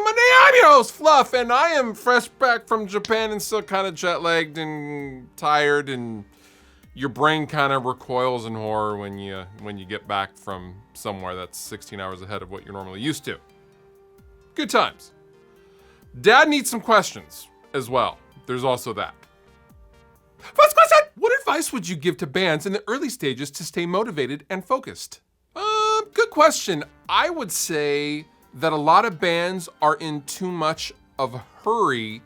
Monday. I'm your host, Fluff, and I am fresh back from Japan and still kind of jet-lagged and tired, and your brain kind of recoils in horror when you get back from somewhere that's 16 hours ahead of what you're normally used to. Good times. Dad needs some questions as well. There's also that. First question! What advice would you give to bands in the early stages to stay motivated and focused? Good question. I would say that a lot of bands are in too much of a hurry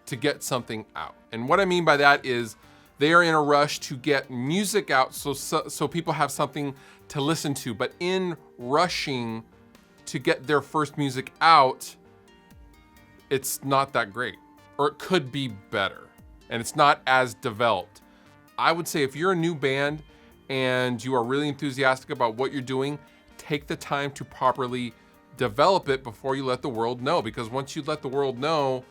to get something out. And what I mean by that is they are in a rush to get music out so people have something to listen to. But in rushing to get their first music out, it's not that great, or it could be better, and it's not as developed. I would say if you're a new band and you are really enthusiastic about what you're doing, take the time to properly develop it before you let the world know, because once you let the world know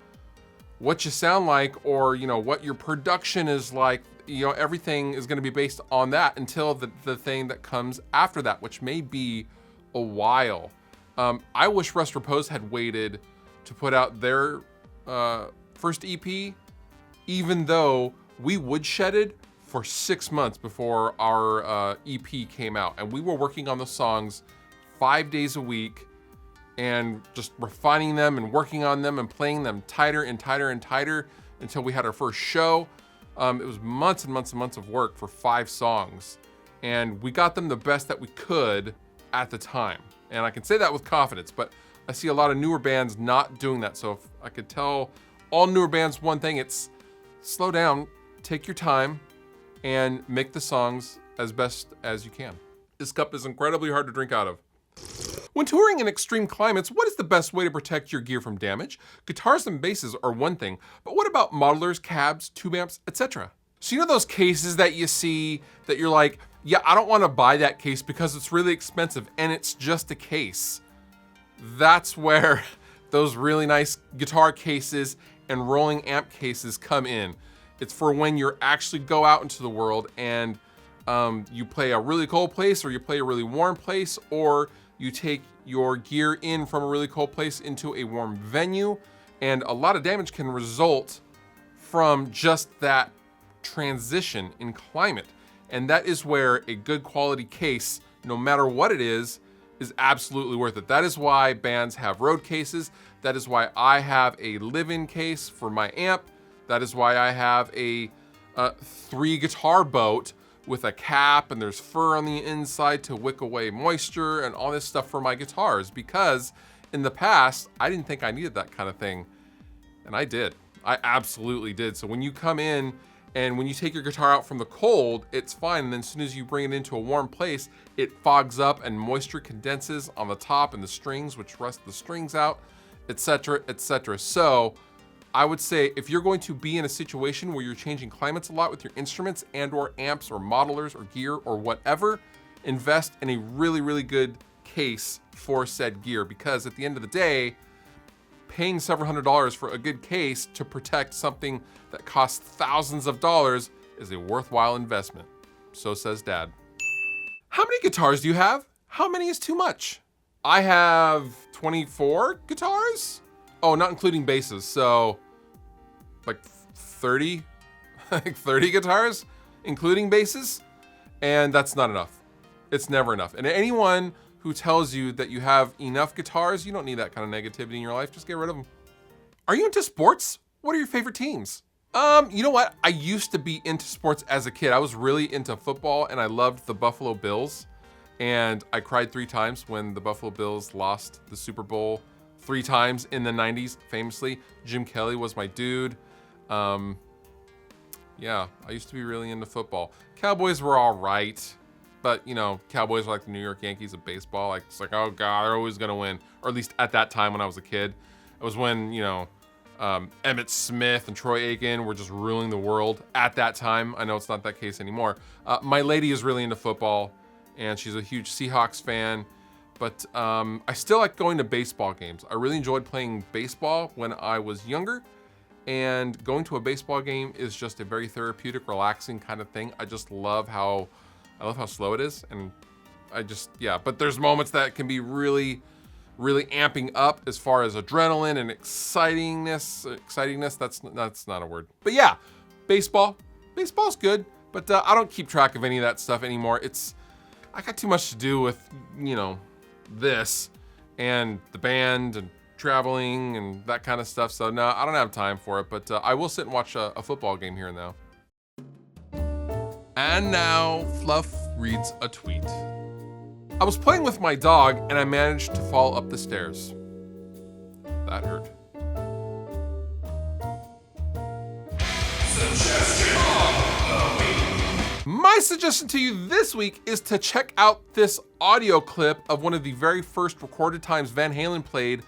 what you sound like, or what your production is like, everything is going to be based on that until the thing that comes after that, which may be a while. I wish Rest Repose had waited to put out their first EP, even though we woodshedded for 6 months before our EP came out, and we were working on the songs 5 days a week and just refining them and working on them and playing them tighter and tighter and tighter until we had our first show. It was months and months and months of work for 5 songs, and we got them the best that we could at the time. And I can say that with confidence, but I see a lot of newer bands not doing that. So if I could tell all newer bands one thing, it's slow down, take your time, and make the songs as best as you can. This cup is incredibly hard to drink out of. When touring in extreme climates, what is the best way to protect your gear from damage? Guitars and basses are one thing, but what about modelers, cabs, tube amps, etc.? So those cases that you see that you're like, yeah, I don't want to buy that case because it's really expensive, and it's just a case. That's where those really nice guitar cases and rolling amp cases come in. It's for when you actually go out into the world and you play a really cold place, or you play a really warm place, or you take your gear in from a really cold place into a warm venue, and a lot of damage can result from just that transition in climate. And that is where a good quality case, no matter what it is absolutely worth it. That is why bands have road cases. That is why I have a live-in case for my amp. That is why I have a 3 guitar boat with a cap, and there's fur on the inside to wick away moisture and all this stuff for my guitars, because in the past, I didn't think I needed that kind of thing. And I did. I absolutely did. So when you come in and when you take your guitar out from the cold, it's fine. And then as soon as you bring it into a warm place, it fogs up and moisture condenses on the top and the strings, which rust the strings out, etc., etc. So I would say if you're going to be in a situation where you're changing climates a lot with your instruments and or amps or modelers or gear or whatever, invest in a really, really good case for said gear, because at the end of the day, paying several $100s for a good case to protect something that costs thousands of dollars is a worthwhile investment. So says Dad. How many guitars do you have? How many is too much? I have 24 guitars? Oh, not including basses, so like 30, like 30 guitars, including basses, and that's not enough. It's never enough. And anyone who tells you that you have enough guitars, you don't need that kind of negativity in your life. Just get rid of them. Are you into sports? What are your favorite teams? You know what? I used to be into sports as a kid. I was really into football, and I loved the Buffalo Bills. And I cried 3 times when the Buffalo Bills lost the Super Bowl 3 times in the 90s, famously. Jim Kelly was my dude. Yeah, I used to be really into football. Cowboys were all right, but Cowboys were like the New York Yankees of baseball. Like, it's like, oh God, they're always gonna win. Or at least at that time when I was a kid. It was when, Emmitt Smith and Troy Aikman were just ruling the world at that time. I know it's not that case anymore. My lady is really into football, and she's a huge Seahawks fan. But I still like going to baseball games. I really enjoyed playing baseball when I was younger, and going to a baseball game is just a very therapeutic, relaxing kind of thing. I just love how slow it is, and but there's moments that can be really, really amping up as far as adrenaline and excitingness. That's not a word. But yeah, baseball's good, but I don't keep track of any of that stuff anymore. I got too much to do with, this and the band and traveling and that kind of stuff. So no, I don't have time for it, but I will sit and watch a football game here and now. And now Fluff reads a tweet. I was playing with my dog and I managed to fall up the stairs. That hurt. My suggestion to you this week is to check out this audio clip of one of the very first recorded times Van Halen played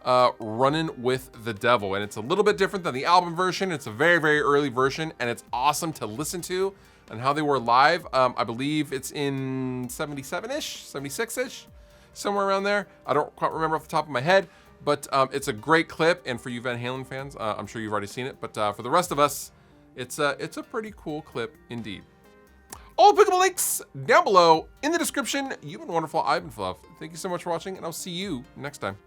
Runnin' with the Devil. And it's a little bit different than the album version. It's a very, very early version, and it's awesome to listen to and how they were live. I believe it's in 77-ish, 76-ish, somewhere around there. I don't quite remember off the top of my head, but it's a great clip. And for you Van Halen fans, I'm sure you've already seen it, but for the rest of us, it's a pretty cool clip indeed. All applicable links down below in the description. You've been wonderful. I've been Fluff. Thank you so much for watching, and I'll see you next time.